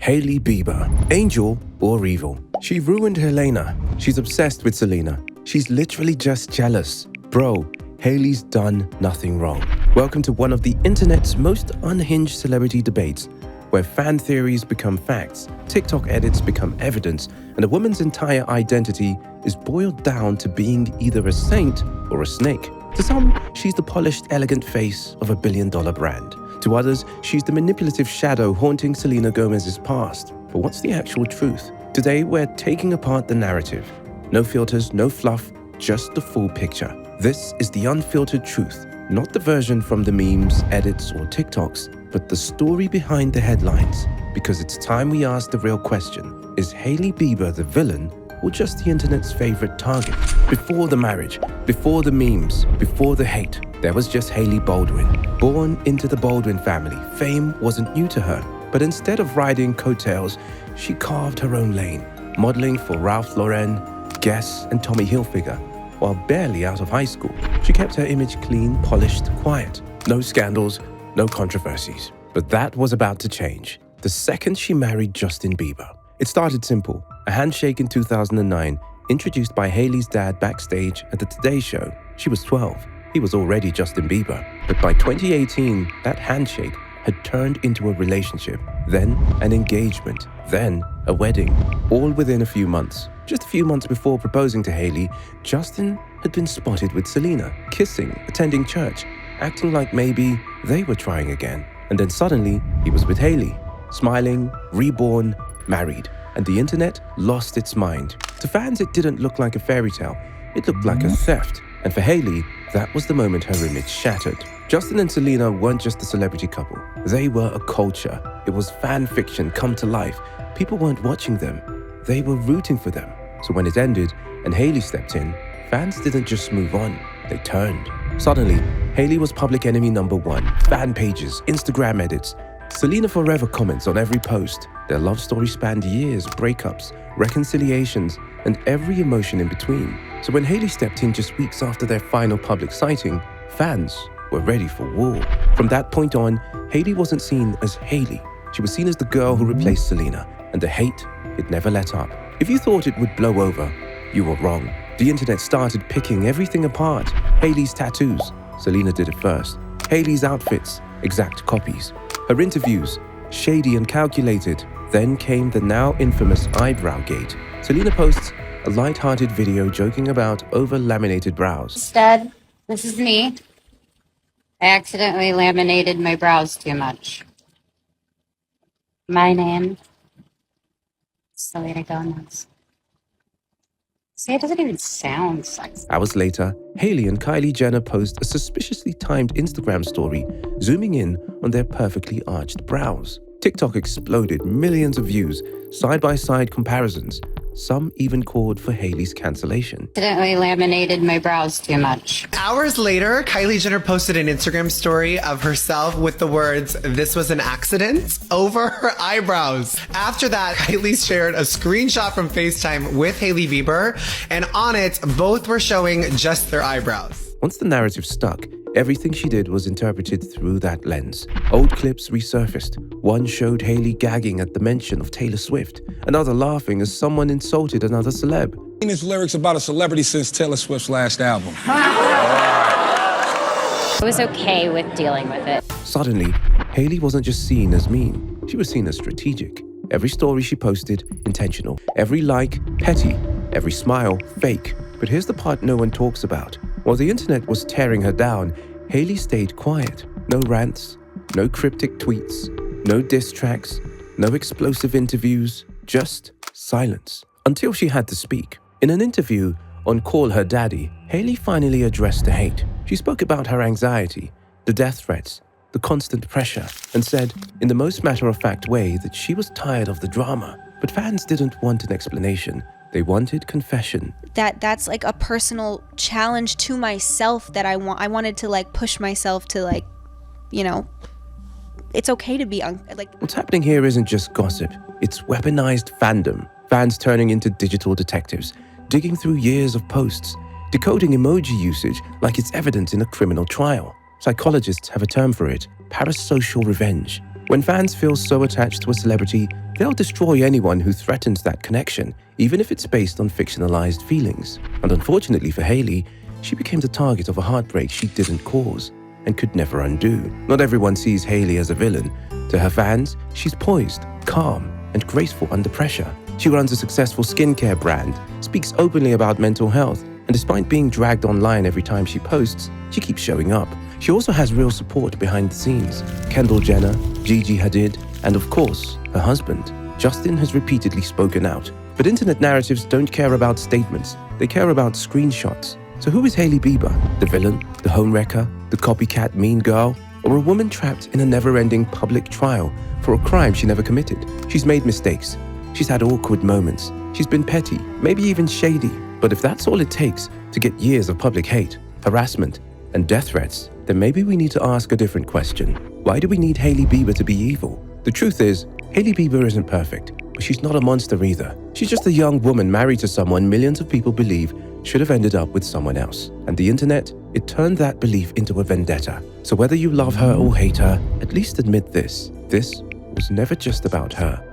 Hailey Bieber, angel or evil? She ruined Helena. She's obsessed with Selena. She's literally just jealous. Bro, Hailey's done nothing wrong. Welcome to one of the internet's most unhinged celebrity debates, where fan theories become facts, TikTok edits become evidence, and a woman's entire identity is boiled down to being either a saint or a snake. To some, she's the polished, elegant face of a billion-dollar brand. To others, she's the manipulative shadow haunting Selena Gomez's past. But what's the actual truth? Today, we're taking apart the narrative. No filters, no fluff, just the full picture. This is the Unfiltered Truth, not the version from the memes, edits, or TikToks, but the story behind the headlines. Because it's time we ask the real question: is Hailey Bieber the villain or just the internet's favorite target? Before the marriage, before the memes, before the hate, there was just Hailey Baldwin. Born into the Baldwin family, fame wasn't new to her. But instead of riding coattails, she carved her own lane, modeling for Ralph Lauren, Guess, and Tommy Hilfiger. While barely out of high school, she kept her image clean, polished, quiet. No scandals, no controversies. But that was about to change the second she married Justin Bieber. It started simple: a handshake in 2009, introduced by Hailey's dad backstage at the Today Show. She was 12. He was already Justin Bieber. But by 2018, that handshake had turned into a relationship, then an engagement, then a wedding, all within a few months. Just a few months before proposing to Hailey, Justin had been spotted with Selena, kissing, attending church, acting like maybe they were trying again. And then suddenly, he was with Hailey, smiling, reborn, married, and the internet lost its mind. To fans, it didn't look like a fairy tale. It looked like a theft. And for Hailey, that was the moment her image shattered. Justin and Selena weren't just a celebrity couple. They were a culture. It was fan fiction come to life. People weren't watching them. They were rooting for them. So when it ended and Hailey stepped in, fans didn't just move on, they turned. Suddenly, Hailey was public enemy number one. Fan pages, Instagram edits, Selena forever comments on every post. Their love story spanned years, breakups, reconciliations, and every emotion in between. So when Hailey stepped in just weeks after their final public sighting, fans were ready for war. From that point on, Hailey wasn't seen as Hailey. She was seen as the girl who replaced Selena, and the hate, it never let up. If you thought it would blow over, you were wrong. The internet started picking everything apart. Hailey's tattoos, Selena did it first. Hailey's outfits, exact copies. Her interviews, shady and calculated. Then came the now infamous eyebrow gate. Selena posts a light-hearted video joking about over-laminated brows. Instead, this is me. I accidentally laminated my brows too much. My name, Selena Gomez. See, it doesn't even sound sexy. Hours later, Hailey and Kylie Jenner post a suspiciously timed Instagram story zooming in on their perfectly arched brows. TikTok exploded, millions of views, side-by-side comparisons. Some even called for Hailey's cancellation. Accidentally laminated my brows too much. Hours later, Kylie Jenner posted an Instagram story of herself with the words, "This was an accident," over her eyebrows. After that, Kylie shared a screenshot from FaceTime with Hailey Bieber, and on it, both were showing just their eyebrows. Once the narrative stuck, everything she did was interpreted through that lens. Old clips resurfaced. One showed Hailey gagging at the mention of Taylor Swift, another laughing as someone insulted another celeb. His lyrics about a celebrity since Taylor Swift's last album. I was okay with dealing with it. Suddenly, Hailey wasn't just seen as mean, she was seen as strategic. Every story she posted, intentional. Every like, petty. Every smile, fake. But here's the part no one talks about. While the internet was tearing her down, Hailey stayed quiet. No rants, no cryptic tweets, no diss tracks, no explosive interviews, just silence. Until she had to speak. In an interview on Call Her Daddy, Hailey finally addressed the hate. She spoke about her anxiety, the death threats, the constant pressure, and said, in the most matter-of-fact way, that she was tired of the drama. But fans didn't want an explanation. They wanted confession. That's like a personal challenge to myself that I wanted to like push myself to like, you know, it's okay to be What's happening here isn't just gossip. It's weaponized fandom. Fans turning into digital detectives, digging through years of posts, decoding emoji usage like it's evidence in a criminal trial. Psychologists have a term for it: parasocial revenge. When fans feel so attached to a celebrity, they'll destroy anyone who threatens that connection, even if it's based on fictionalized feelings. And unfortunately for Hailey, she became the target of a heartbreak she didn't cause and could never undo. Not everyone sees Hailey as a villain. To her fans, she's poised, calm, and graceful under pressure. She runs a successful skincare brand, speaks openly about mental health, and despite being dragged online every time she posts, she keeps showing up. She also has real support behind the scenes. Kendall Jenner, Gigi Hadid, and of course, her husband. Justin has repeatedly spoken out. But internet narratives don't care about statements, they care about screenshots. So who is Hailey Bieber? The villain? The homewrecker? The copycat mean girl? Or a woman trapped in a never-ending public trial for a crime she never committed? She's made mistakes. She's had awkward moments. She's been petty, maybe even shady. But if that's all it takes to get years of public hate, harassment, and death threats, then maybe we need to ask a different question. Why do we need Hailey Bieber to be evil? The truth is, Hailey Bieber isn't perfect, but she's not a monster either. She's just a young woman married to someone millions of people believe should have ended up with someone else. And the internet, it turned that belief into a vendetta. So whether you love her or hate her, at least admit this. This was never just about her.